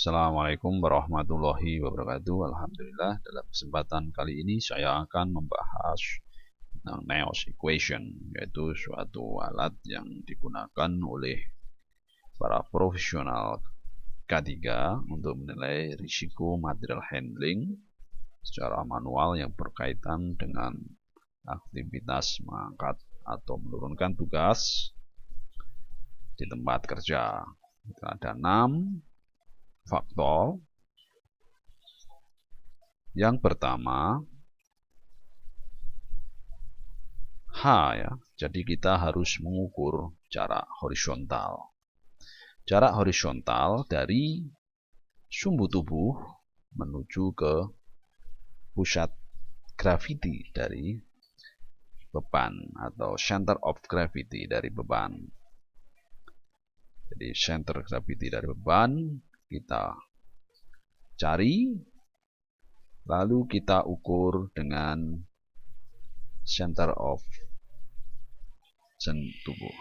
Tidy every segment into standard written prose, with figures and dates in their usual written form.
Assalamualaikum warahmatullahi wabarakatuh. Alhamdulillah, dalam kesempatan kali ini saya akan membahas tentang Naos equation, yaitu suatu alat yang digunakan oleh para profesional K3 untuk menilai risiko material handling secara manual yang berkaitan dengan aktivitas mengangkat atau menurunkan tugas di tempat kerja. Ada 6 faktor. Yang pertama, H ya. Jadi kita harus mengukur jarak horizontal. Jarak horizontal dari sumbu tubuh menuju ke pusat gravity dari beban atau center of gravity dari beban. Jadi center gravity dari beban kita cari, lalu kita ukur dengan center of tubuh.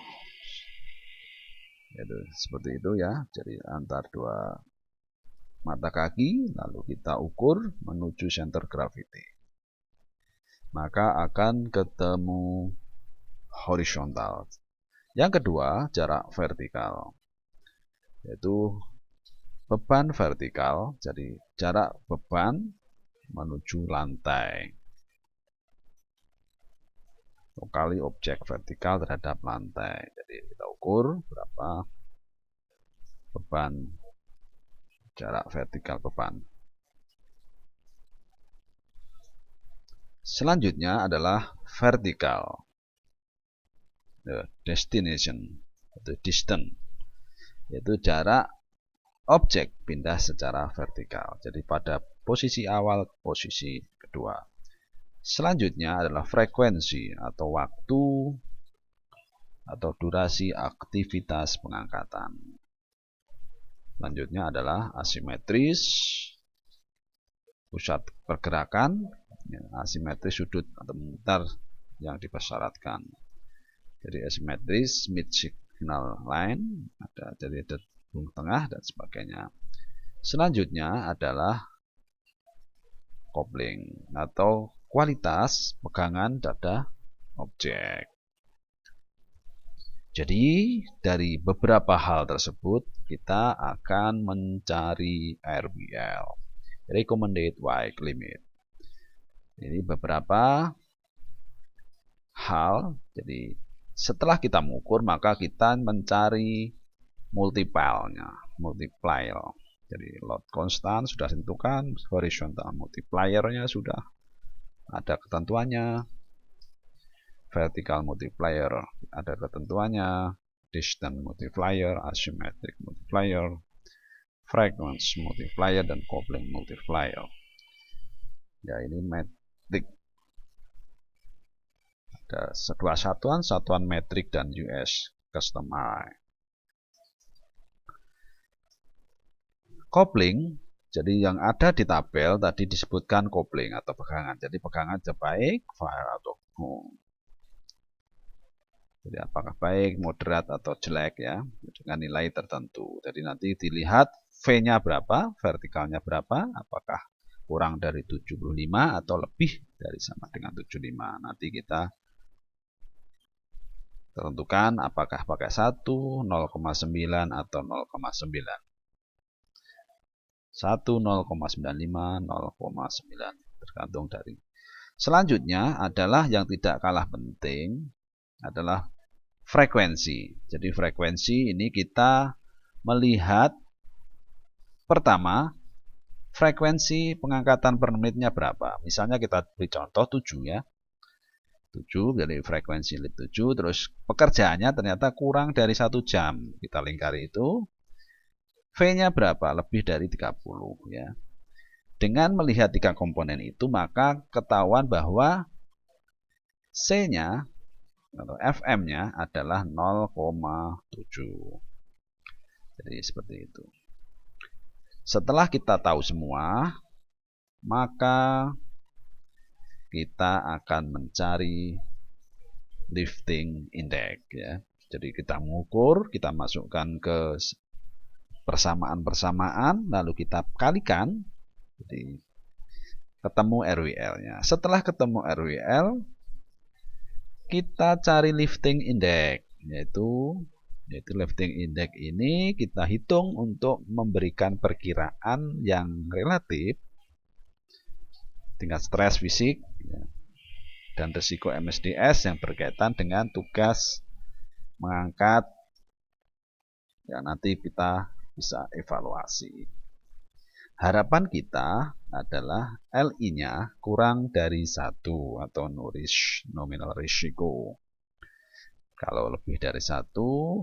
Itu seperti itu ya. Jadi antar dua mata kaki, lalu kita ukur menuju center gravity. Maka akan ketemu horizontal. Yang kedua, jarak vertikal, yaitu beban vertikal. Jadi jarak beban menuju lantai kali objek vertikal terhadap lantai. Jadi kita ukur berapa beban, jarak vertikal beban. Selanjutnya adalah vertikal destination atau distance, yaitu jarak objek pindah secara vertikal. Jadi pada posisi awal ke posisi kedua. Selanjutnya adalah frekuensi atau waktu atau durasi aktivitas pengangkatan. Selanjutnya adalah asimetris, pusat pergerakan, asimetris sudut atau mutar yang dipersyaratkan. Jadi asimetris mid signal line, jadi ada bunga tengah dan sebagainya. Selanjutnya adalah coupling atau kualitas pegangan pada objek. Jadi dari beberapa hal tersebut kita akan mencari RWL, recommended weight limit. Ini beberapa hal. Jadi setelah kita mengukur, maka kita mencari multiplier. Jadi load constant sudah ditentukan, horizontal multipliernya sudah ada ketentuannya, vertical multiplier ada ketentuannya, distance multiplier, asymmetric multiplier, frequency multiplier, dan coupling multiplier. Ya, ini metrik. Ada dua satuan metrik dan US custom array. Coupling, jadi yang ada di tabel tadi disebutkan coupling atau pegangan. Jadi pegangan baik, fire atau jadi apakah baik, moderat atau jelek ya, dengan nilai tertentu. Jadi nanti dilihat V-nya berapa, vertikalnya berapa, apakah kurang dari 75 atau lebih dari sama dengan 75. Nanti kita tentukan apakah pakai 1, 0,9 atau 0,9. 1, 0,95, 0,9 tergantung dari. Selanjutnya adalah yang tidak kalah penting adalah frekuensi. Jadi frekuensi ini kita melihat pertama frekuensi pengangkatan per menitnya berapa. Misalnya kita beri contoh 7 ya. 7, jadi frekuensi lead 7, terus pekerjaannya ternyata kurang dari 1 jam. Kita lingkari itu. V-nya berapa? Lebih dari 30 ya. Dengan melihat 3 komponen itu, maka ketahuan bahwa C-nya atau FM-nya adalah 0,7. Jadi seperti itu. Setelah kita tahu semua, maka kita akan mencari lifting index ya. Jadi kita mengukur, kita masukkan ke persamaan-persamaan, lalu kita kalikan, jadi ketemu RWL-nya. Setelah ketemu RWL, kita cari lifting index, yaitu lifting index ini kita hitung untuk memberikan perkiraan yang relatif tingkat stres fisik dan risiko MSDS yang berkaitan dengan tugas mengangkat, ya nanti kita bisa evaluasi. Harapan kita adalah LI-nya kurang dari 1 atau nominal risiko. Kalau lebih dari 1,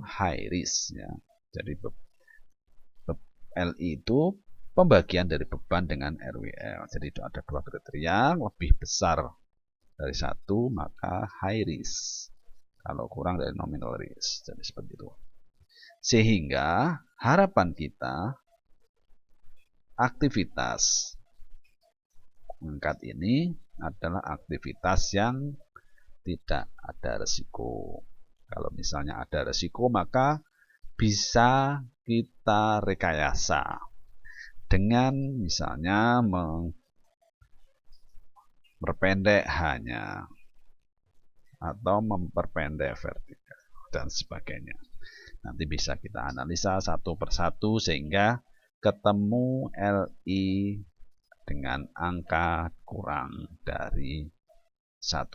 high risk. Ya. Jadi LI itu pembagian dari beban dengan RWL. Jadi itu ada 2 kriteria, lebih besar dari 1 maka high risk. Kalau kurang dari nominal risk. Jadi seperti itu. Sehingga harapan kita aktivitas mengangkat ini adalah aktivitas yang tidak ada resiko. Kalau misalnya ada resiko, maka bisa kita rekayasa dengan misalnya memperpendek hanya atau memperpendek vertikal dan sebagainya. Nanti bisa kita analisa satu persatu sehingga ketemu LI dengan angka kurang dari 1.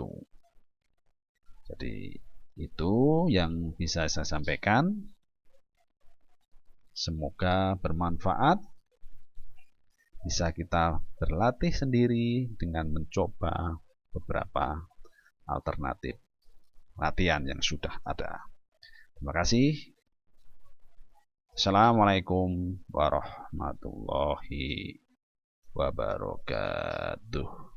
Jadi itu yang bisa saya sampaikan. Semoga bermanfaat. Bisa kita berlatih sendiri dengan mencoba beberapa alternatif latihan yang sudah ada. Terima kasih. Assalamualaikum warahmatullahi wabarakatuh.